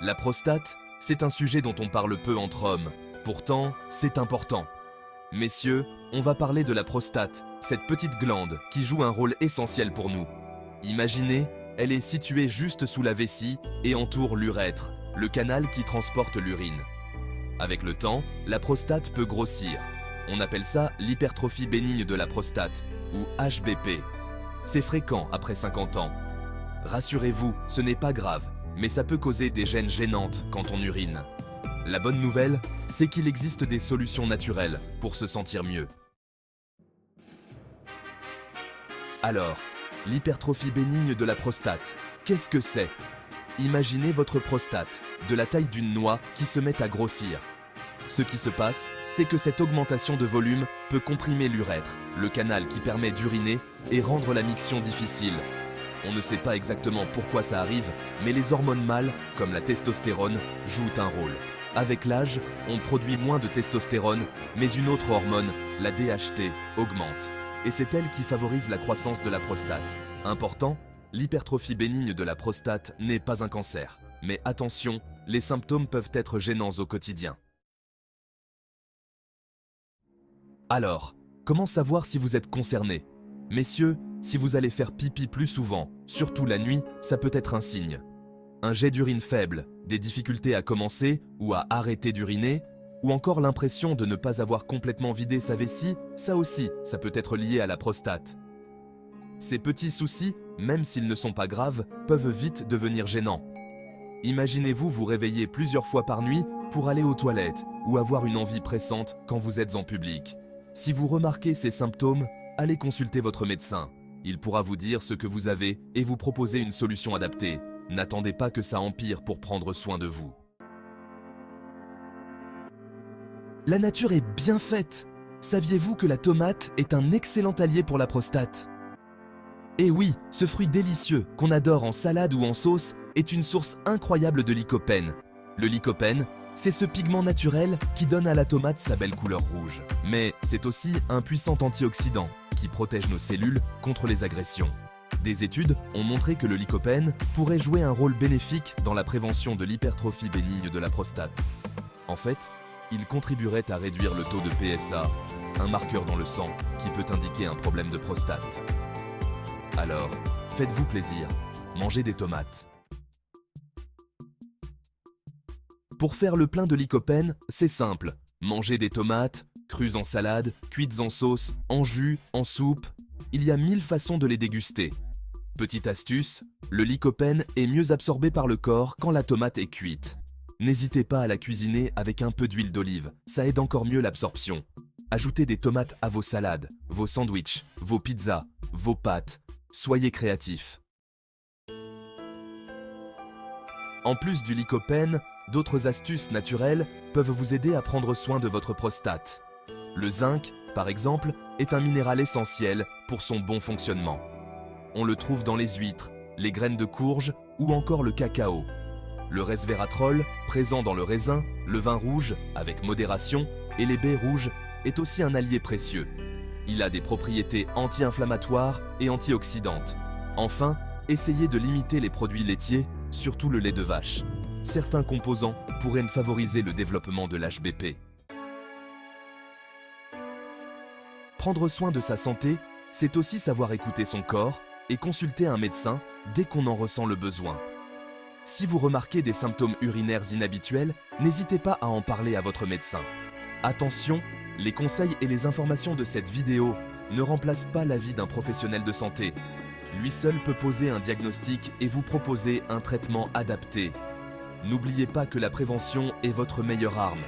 La prostate, c'est un sujet dont on parle peu entre hommes. Pourtant, c'est important. Messieurs, on va parler de la prostate, cette petite glande qui joue un rôle essentiel pour nous. Imaginez, elle est située juste sous la vessie et entoure l'urètre, le canal qui transporte l'urine. Avec le temps, la prostate peut grossir. On appelle ça l'hypertrophie bénigne de la prostate, ou HBP. C'est fréquent après 50 ans. Rassurez-vous, ce n'est pas grave, mais ça peut causer des gênes gênantes quand on urine. La bonne nouvelle, c'est qu'il existe des solutions naturelles pour se sentir mieux. Alors, l'hypertrophie bénigne de la prostate, qu'est-ce que c'est? Imaginez votre prostate, de la taille d'une noix qui se met à grossir. Ce qui se passe, c'est que cette augmentation de volume peut comprimer l'urètre, le canal qui permet d'uriner et rendre la miction difficile. On ne sait pas exactement pourquoi ça arrive, mais les hormones mâles, comme la testostérone, jouent un rôle. Avec l'âge, on produit moins de testostérone, mais une autre hormone, la DHT, augmente. Et c'est elle qui favorise la croissance de la prostate. Important, l'hypertrophie bénigne de la prostate n'est pas un cancer. Mais attention, les symptômes peuvent être gênants au quotidien. Alors, comment savoir si vous êtes concerné? Messieurs, si vous allez faire pipi plus souvent, surtout la nuit, ça peut être un signe. Un jet d'urine faible, des difficultés à commencer ou à arrêter d'uriner, ou encore l'impression de ne pas avoir complètement vidé sa vessie, ça aussi, ça peut être lié à la prostate. Ces petits soucis, même s'ils ne sont pas graves, peuvent vite devenir gênants. Imaginez-vous vous réveiller plusieurs fois par nuit pour aller aux toilettes ou avoir une envie pressante quand vous êtes en public. Si vous remarquez ces symptômes, allez consulter votre médecin. Il pourra vous dire ce que vous avez et vous proposer une solution adaptée. N'attendez pas que ça empire pour prendre soin de vous. La nature est bien faite. Saviez-vous que la tomate est un excellent allié pour la prostate? Et oui, ce fruit délicieux qu'on adore en salade ou en sauce est une source incroyable de lycopène. Le lycopène, c'est ce pigment naturel qui donne à la tomate sa belle couleur rouge. Mais c'est aussi un puissant antioxydant qui protège nos cellules contre les agressions. Des études ont montré que le lycopène pourrait jouer un rôle bénéfique dans la prévention de l'hypertrophie bénigne de la prostate. En fait, il contribuerait à réduire le taux de PSA, un marqueur dans le sang qui peut indiquer un problème de prostate. Alors, faites-vous plaisir, mangez des tomates. Pour faire le plein de lycopène, c'est simple. Mangez des tomates, crues en salade, cuites en sauce, en jus, en soupe. Il y a 1000 façons de les déguster. Petite astuce, le lycopène est mieux absorbé par le corps quand la tomate est cuite. N'hésitez pas à la cuisiner avec un peu d'huile d'olive, ça aide encore mieux l'absorption. Ajoutez des tomates à vos salades, vos sandwichs, vos pizzas, vos pâtes. Soyez créatifs. En plus du lycopène, d'autres astuces naturelles peuvent vous aider à prendre soin de votre prostate. Le zinc, par exemple, est un minéral essentiel pour son bon fonctionnement. On le trouve dans les huîtres, les graines de courge ou encore le cacao. Le resveratrol, présent dans le raisin, le vin rouge, avec modération, et les baies rouges, est aussi un allié précieux. Il a des propriétés anti-inflammatoires et antioxydantes. Enfin, essayez de limiter les produits laitiers, surtout le lait de vache. Certains composants pourraient favoriser le développement de l'HBP. Prendre soin de sa santé, c'est aussi savoir écouter son corps et consulter un médecin dès qu'on en ressent le besoin. Si vous remarquez des symptômes urinaires inhabituels, n'hésitez pas à en parler à votre médecin. Attention, les conseils et les informations de cette vidéo ne remplacent pas l'avis d'un professionnel de santé. Lui seul peut poser un diagnostic et vous proposer un traitement adapté. N'oubliez pas que la prévention est votre meilleure arme.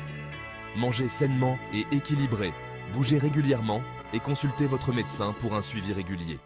Mangez sainement et équilibré, bougez régulièrement et consultez votre médecin pour un suivi régulier.